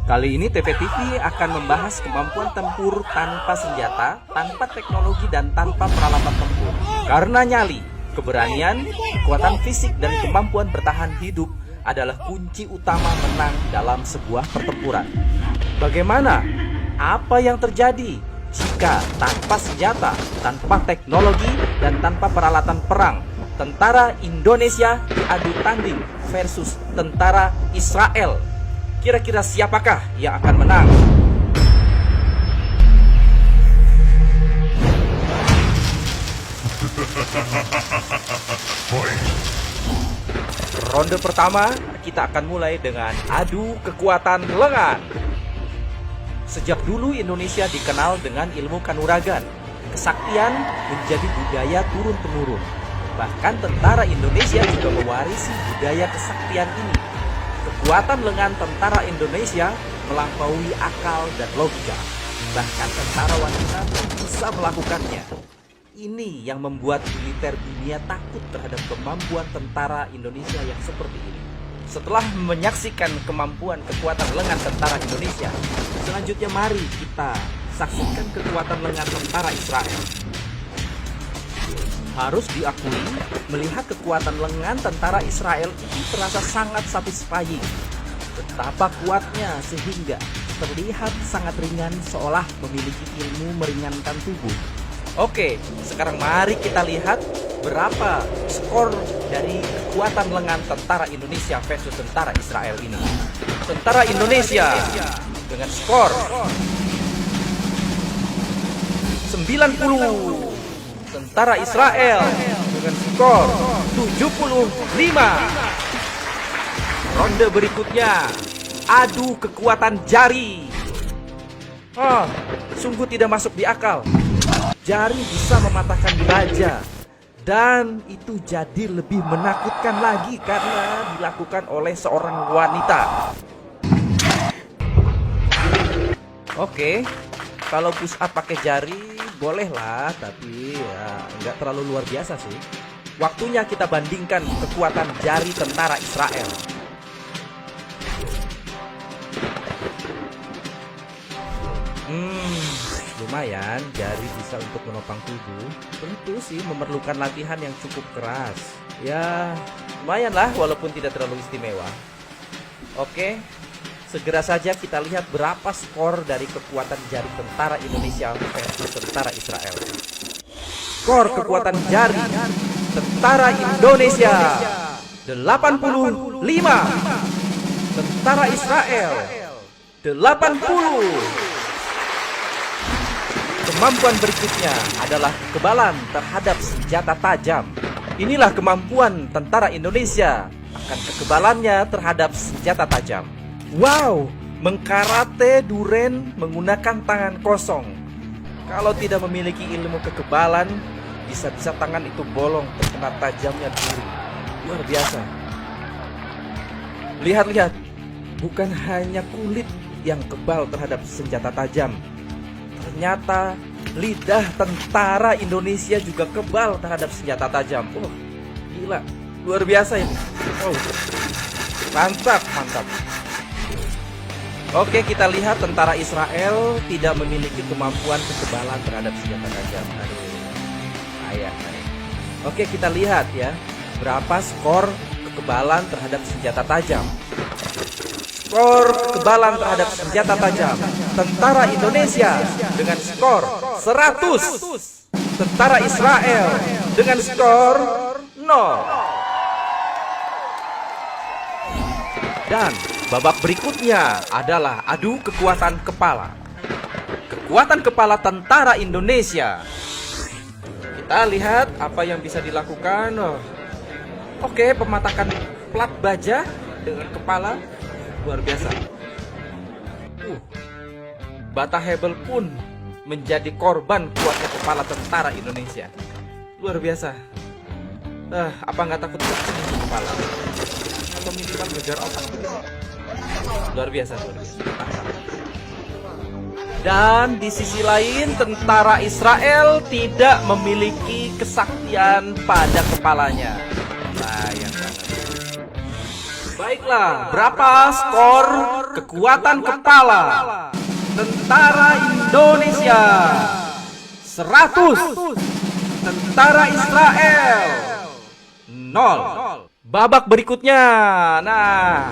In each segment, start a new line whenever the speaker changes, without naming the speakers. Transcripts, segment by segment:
Kali ini TVTV akan membahas kemampuan tempur tanpa senjata, tanpa teknologi dan tanpa peralatan tempur. Karena nyali, keberanian, kekuatan fisik dan kemampuan bertahan hidup adalah kunci utama menang dalam sebuah pertempuran. Bagaimana? Apa yang terjadi jika tanpa senjata, tanpa teknologi dan tanpa peralatan perang, tentara Indonesia diadu tanding versus tentara Israel? Kira-kira siapakah yang akan menang? Ronde pertama, kita akan mulai dengan adu kekuatan lengan. Sejak dulu Indonesia dikenal dengan ilmu kanuragan. Kesaktian menjadi budaya turun-temurun. Bahkan tentara Indonesia juga mewarisi budaya kesaktian ini. Kekuatan lengan tentara Indonesia melampaui akal dan logika. Bahkan tentara wanita pun bisa melakukannya. Ini yang membuat militer dunia takut terhadap kemampuan tentara Indonesia yang seperti ini. Setelah menyaksikan kemampuan kekuatan lengan tentara Indonesia, selanjutnya mari kita saksikan kekuatan lengan tentara Israel. Harus diakui, melihat kekuatan lengan tentara Israel itu terasa sangat satisfying. Betapa kuatnya sehingga terlihat sangat ringan, seolah memiliki ilmu meringankan tubuh. Oke, sekarang mari kita lihat berapa skor dari kekuatan lengan tentara Indonesia versus tentara Israel ini. Tentara Indonesia dengan skor 90. Tentara Israel dengan skor 75. Ronde berikutnya, adu kekuatan jari. Sungguh tidak masuk di akal. Jari bisa mematahkan baja. Dan itu jadi lebih menakutkan lagi karena dilakukan oleh seorang wanita. Oke, kalau push up pakai jari boleh lah, tapi ya nggak terlalu luar biasa sih. Waktunya kita bandingkan kekuatan jari tentara Israel. Lumayan, jari bisa untuk menopang tubuh. Tentu sih memerlukan latihan yang cukup keras. Ya, lumayan lah walaupun tidak terlalu istimewa. Oke, segera saja kita lihat berapa skor dari kekuatan jari tentara Indonesia versus tentara Israel. Skor kekuatan jari tentara Indonesia 85. Tentara Israel 80. Kemampuan berikutnya adalah kekebalan terhadap senjata tajam. Inilah kemampuan tentara Indonesia akan kekebalannya terhadap senjata tajam. Wow, mengkarate duren menggunakan tangan kosong. Kalau tidak memiliki ilmu kekebalan, bisa-bisa tangan itu bolong terkena tajamnya duri. Luar biasa. Lihat-lihat, bukan hanya kulit yang kebal terhadap senjata tajam. Ternyata lidah tentara Indonesia juga kebal terhadap senjata tajam. Gila, luar biasa ini. Mantap. Oke, kita lihat tentara Israel tidak memiliki kemampuan kekebalan terhadap senjata tajam. Sayang. Oke, kita lihat ya, berapa skor kekebalan terhadap senjata tajam. Skor kekebalan terhadap senjata tajam tentara Indonesia dengan skor 100. Tentara Israel dengan skor 0. Dan babak berikutnya adalah adu kekuatan kepala. Kekuatan kepala tentara Indonesia. Kita lihat apa yang bisa dilakukan. Oke, pematakan plat baja dengan kepala. Luar biasa. Bata Hebel pun menjadi korban kuatnya kepala tentara Indonesia. Luar biasa. Apa nggak takut pecah kepala? Atau minimal ngejar otak? Luar biasa. Dan di sisi lain, tentara Israel tidak memiliki kesaktian pada kepalanya. Sayang banget. Baiklah, berapa skor kekuatan kepala tentara Indonesia? 100. Tentara Israel 0. Babak berikutnya. Nah,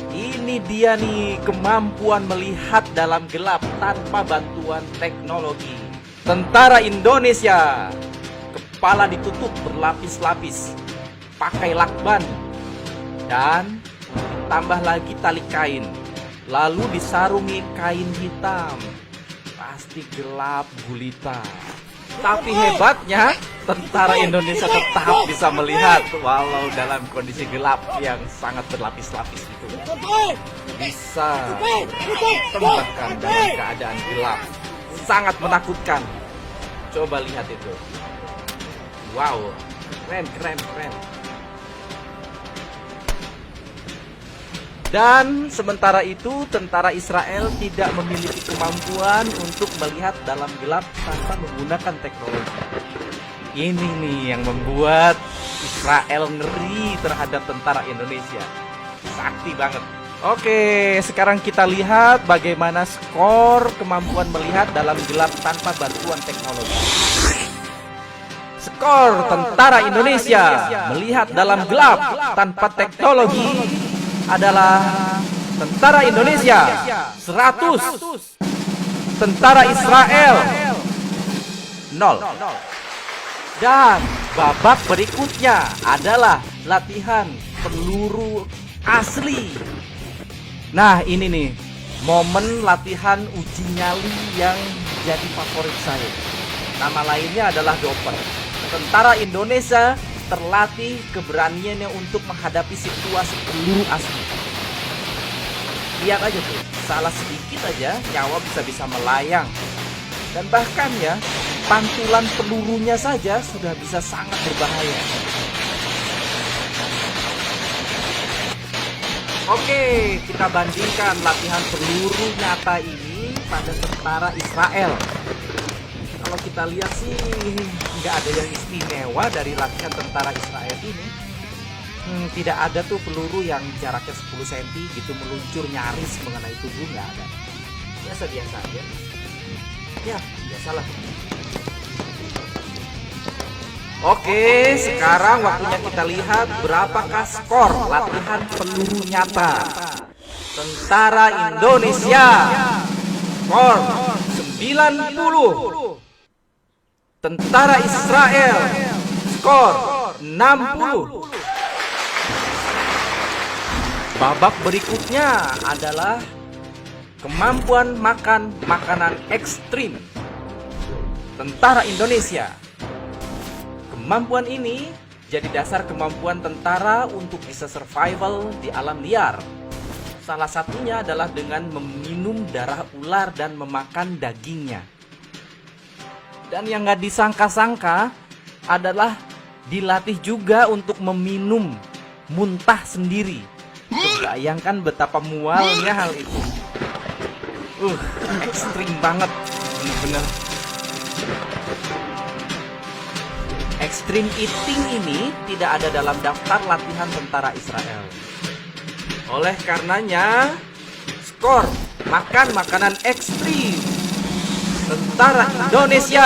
ini dia nih kemampuan melihat dalam gelap tanpa bantuan teknologi. Tentara Indonesia, kepala ditutup berlapis-lapis, pakai lakban, dan tambah lagi tali kain, lalu disarungi kain hitam. Pasti gelap gulita. Tapi hebatnya, tentara Indonesia tetap bisa melihat walau dalam kondisi gelap yang sangat berlapis-lapis itu. Bisa tembakkan dalam keadaan gelap. Sangat menakutkan. Coba lihat itu. Wow, keren. Dan sementara itu, tentara Israel tidak memiliki kemampuan untuk melihat dalam gelap tanpa menggunakan teknologi. Ini nih yang membuat Israel ngeri terhadap tentara Indonesia. Sakti banget. Oke, sekarang kita lihat bagaimana skor kemampuan melihat dalam gelap tanpa bantuan teknologi. Skor tentara Indonesia melihat dalam gelap tanpa teknologi adalah tentara Indonesia 100, tentara Israel 0. Dan babak berikutnya adalah latihan peluru asli. Nah, ini nih momen latihan uji nyali yang jadi favorit saya. Nama lainnya adalah Doper. Tentara Indonesia terlatih keberaniannya untuk menghadapi situasi peluru asli. Lihat aja tuh, salah sedikit aja nyawa bisa melayang. Dan bahkan ya, pantulan pelurunya saja sudah bisa sangat berbahaya. Oke, kita bandingkan latihan peluru nyata ini pada tentara Israel. Kalau kita lihat sih nggak ada yang istimewa dari latihan tentara Israel ini. Tidak ada tuh peluru yang jaraknya 10 cm gitu meluncur nyaris mengenai tubuh, nggak ada. Biasa-biasa aja. Ya, biasalah. Oke, sekarang waktunya kita lihat berapakah skor latihan peluru nyata tentara Indonesia. Skor 90. Tentara Israel skor 60. Babak berikutnya adalah kemampuan makan makanan ekstrim tentara Indonesia. Kemampuan ini jadi dasar kemampuan tentara untuk bisa survival di alam liar. Salah satunya adalah dengan meminum darah ular dan memakan dagingnya. Dan yang gak disangka-sangka adalah dilatih juga untuk meminum muntah sendiri. Bayangkan betapa mualnya hal itu. Ekstrim banget, bener-bener. Extreme eating ini tidak ada dalam daftar latihan tentara Israel. Oleh karenanya, skor makan makanan ekstrim tentara Indonesia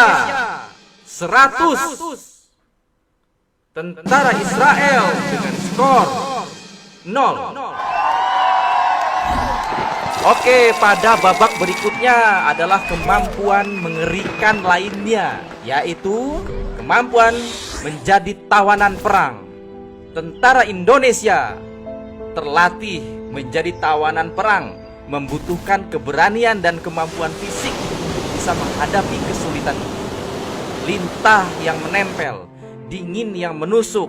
100. Tentara Israel dengan skor 0. Oke, pada babak berikutnya adalah kemampuan mengerikan lainnya, yaitu kemampuan menjadi tawanan perang. Tentara Indonesia terlatih menjadi tawanan perang, membutuhkan keberanian dan kemampuan fisik untuk bisa menghadapi kesulitan itu. Lintah yang menempel, dingin yang menusuk,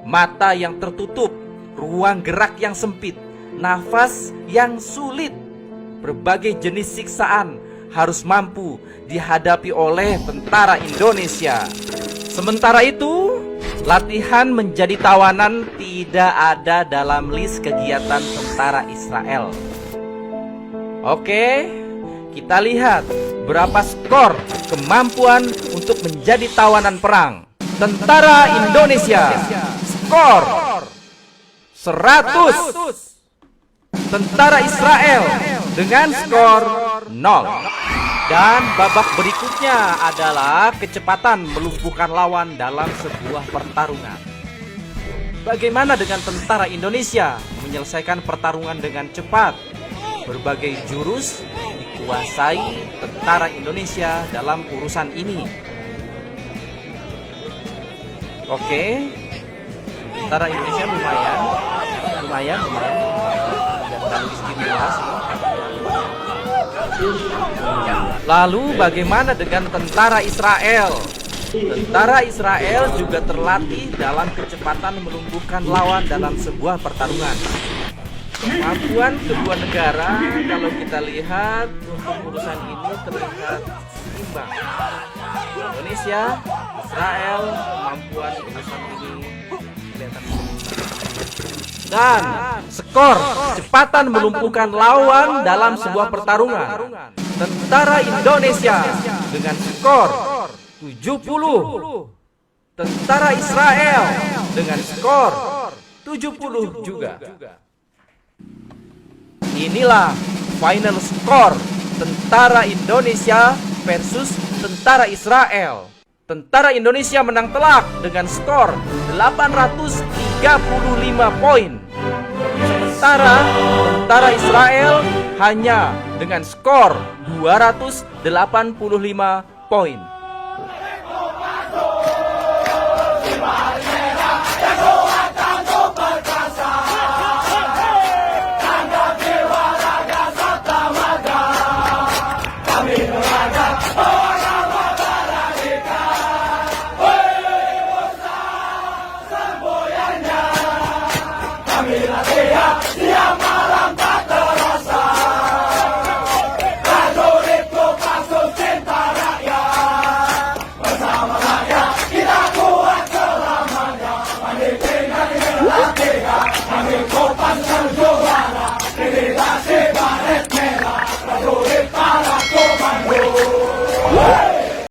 mata yang tertutup, ruang gerak yang sempit, nafas yang sulit. Berbagai jenis siksaan harus mampu dihadapi oleh tentara Indonesia. Sementara itu, latihan menjadi tawanan tidak ada dalam list kegiatan tentara Israel. Oke, kita lihat berapa skor kemampuan untuk menjadi tawanan perang tentara Indonesia. Skor 100. Tentara Israel dengan skor 0. Dan babak berikutnya adalah kecepatan melumpuhkan lawan dalam sebuah pertarungan. Bagaimana dengan tentara Indonesia menyelesaikan pertarungan dengan cepat? Berbagai jurus dikuasai tentara Indonesia dalam urusan ini. Oke, tentara Indonesia lumayan. Tidak terlalu istimewa sih. Lalu bagaimana dengan tentara Israel? Tentara Israel juga terlatih dalam kecepatan melumpuhkan lawan dalam sebuah pertarungan. Kemampuan kedua negara kalau kita lihat untuk urusan ini terlihat seimbang. Indonesia, Israel, kemampuan urusan ini kelihatan seimbang. Dan skor kecepatan melumpuhkan lawan dalam sebuah pertarungan. Tentara Indonesia dengan skor 70. Tentara Israel dengan skor 70 juga. Inilah final skor tentara Indonesia versus tentara Israel. Tentara Indonesia menang telak dengan skor 835 poin. Sementara tentara Israel hanya dengan skor 285 poin.